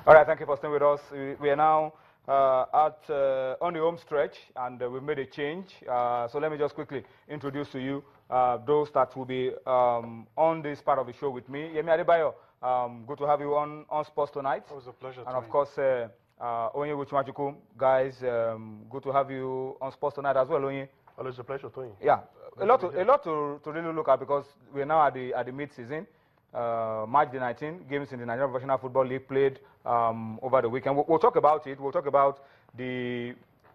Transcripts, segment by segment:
All right, thank you for staying with us. We are now on the home stretch, and we've made a change. So let me just quickly introduce to you those that will be on this part of the show with me. Yemi Adebayo, good to have you on Sports Tonight. It was a pleasure. And of course, Onye Wuchimachuku, guys, good to have you on Sports Tonight as well, Onye. Always a pleasure, Tony. Yeah, a lot to really look at, because we're now at the mid-season. March the 19th, games in the Nigerian Professional Football League played over the weekend. We'll talk about it. We'll talk about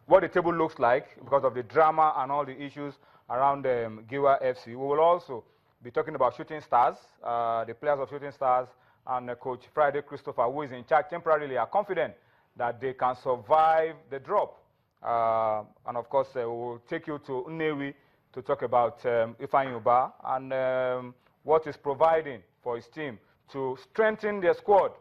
what the table looks like because of the drama and all the issues around Giwa FC. We will also be talking about Shooting Stars, the players of Shooting Stars, and Coach Friday Christopher, who is in charge temporarily, are confident that they can survive the drop. And of course, we'll take you to Nnewi to talk about Ifeanyi Ubah and what is providing for his team to strengthen their squad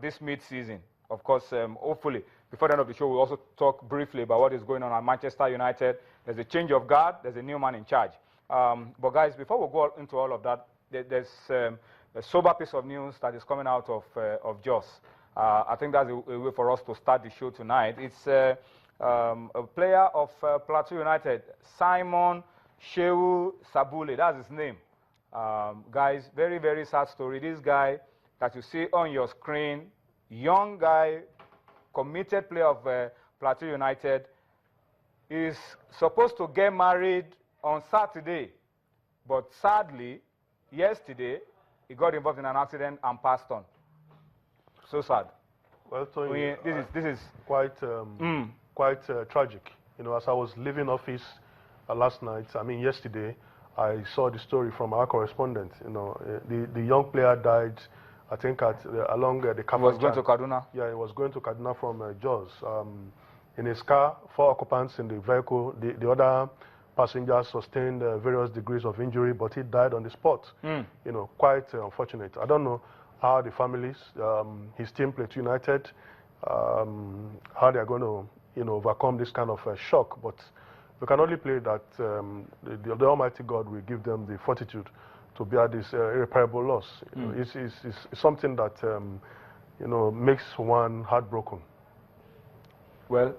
this mid-season. Of course, hopefully, before the end of the show, we'll also talk briefly about what is going on at Manchester United. There's a change of guard. There's a new man in charge. But guys, before we go into all of that, there's a sober piece of news that is coming out of Jos. I think that's a way for us to start the show tonight. It's a player of Plateau United, Simon Shehu Sabule. That's his name. Guys, very, very sad story. This guy that you see on your screen, young guy, committed player of Plateau United, is supposed to get married on Saturday. But sadly, yesterday, he got involved in an accident and passed on. So sad. Well, Tony, this is quite tragic. You know, as I was leaving office last night, yesterday, I saw the story from our correspondent. You know, the young player died, I think, along the Kafan. He was going to Kaduna? Yeah, he was going to Kaduna from Jos. In his car, 4 occupants in the vehicle. The other passengers sustained various degrees of injury, but he died on the spot. You know, quite unfortunate. I don't know how the families, his team, Plateau United, how they are going to, you know, overcome this kind of shock. But we can only pray that the Almighty God will give them the fortitude to bear this irreparable loss. You know, it's something that you know, makes one heartbroken. Well,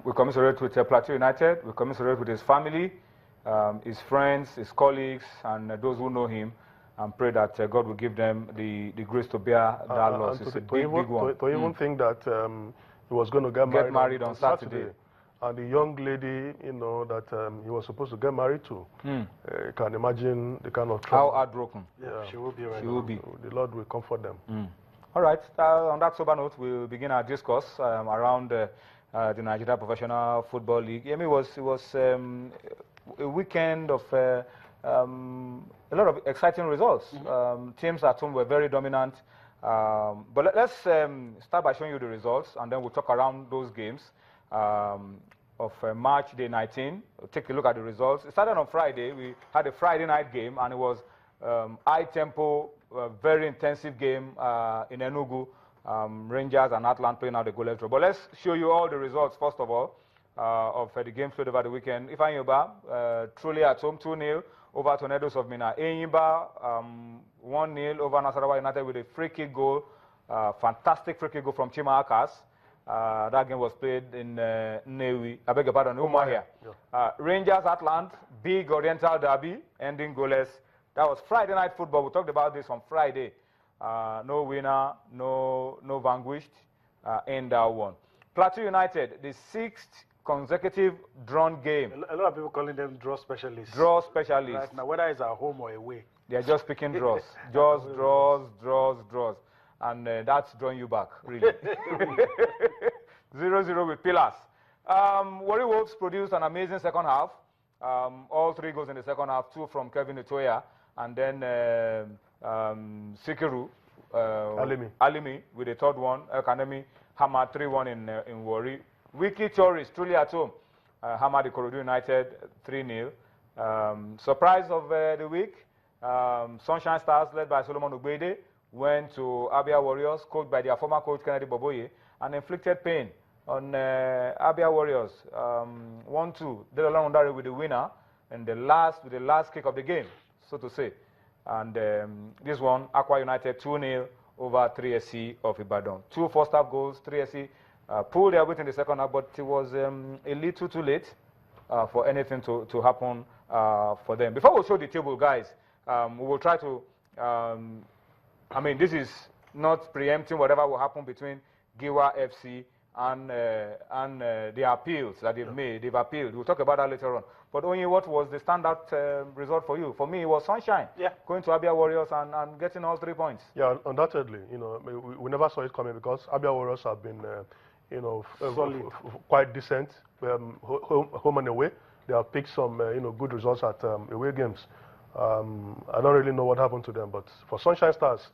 we commiserate with Plateau United. We commiserate with his family, his friends, his colleagues, and those who know him, and pray that God will give them the grace to bear that loss. It's a big one. To even think that he was going to get married on Saturday. And the young lady, you know, that he was supposed to get married to, you can imagine the kind of trouble. How heartbroken. Yeah, she will be right now. She will be. The Lord will comfort them. All right. On that sober note, we'll begin our discourse around the Nigeria Professional Football League. It was a weekend of a lot of exciting results. Teams at home were very dominant. But let's start by showing you the results, and then we'll talk around those games. Of March day 19. We'll take a look at the results. It started on Friday. We had a Friday night game, and it was high tempo, very intensive game in Enugu. Rangers and Atlant playing out the goal draw. But let's show you all the results first of all of the games played over the weekend. Ifeanyi Ubah, truly at home, 2-0 over Tornadoes of Minna. Enyimba, 1-0 over Nasarawa United with a free kick goal. Fantastic free kick goal from Chima Akas. That game was played in Nnewi, I beg your pardon, Umuahia. Yeah. Rangers Atlant, big Oriental derby, ending goalless. That was Friday night football. We talked about this on Friday. No winner, no vanquished, end that one. Plateau United, the 6th consecutive drawn game. A lot of people calling them draw specialists. Draw specialists. Right now, whether it's at home or away. They are just picking draws. Just draws. And that's drawing you back, really. 0-0 with Pillars. Warri Wolves produced an amazing second half. All 3 goals in the second half, 2 from Kevin Utoya, and then Sikiru Alimi with the 3rd one. Academy hammered 3-1 in Warri. Wiki Tourist, truly at home, hammered the Ikorodu United 3-0. Surprise of the week, Sunshine Stars, led by Solomon Ugbede, went to Abia Warriors, coached by their former coach Kennedy Boboye, and inflicted pain on Abia Warriors. 1-2. Dedola Ondare with the winner and the last kick of the game, so to say. And this one, Aqua United 2-0 over 3SC of Ibadan. 2 first-half goals, 3SC pulled their weight in the second half, but it was a little too late for anything to happen for them. Before we show the table, guys, we will try to, I mean, this is not preempting whatever will happen between Giwa FC and the appeals that they've made. They've appealed. We'll talk about that later on. But only what was the standout result for you? For me, it was Sunshine. Yeah. Going to Abia Warriors and getting all 3 points. Yeah, undoubtedly. You know, we never saw it coming because Abia Warriors have been, you know, quite decent home and away. They have picked some, you know, good results at away games. I don't really know what happened to them, but for Sunshine Stars,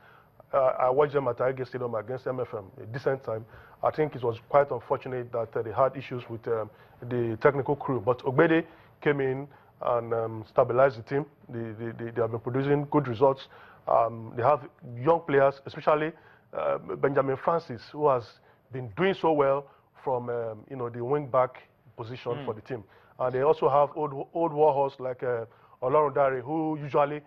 I watched them at Aige Stadium against MFM, a decent time. I think it was quite unfortunate that they had issues with the technical crew, but Ogbede came in and stabilized the team. They have been producing good results. They have young players, especially Benjamin Francis, who has been doing so well from you know, the wing back position for the team. And they also have old warhorse like Olorun Dare, who usually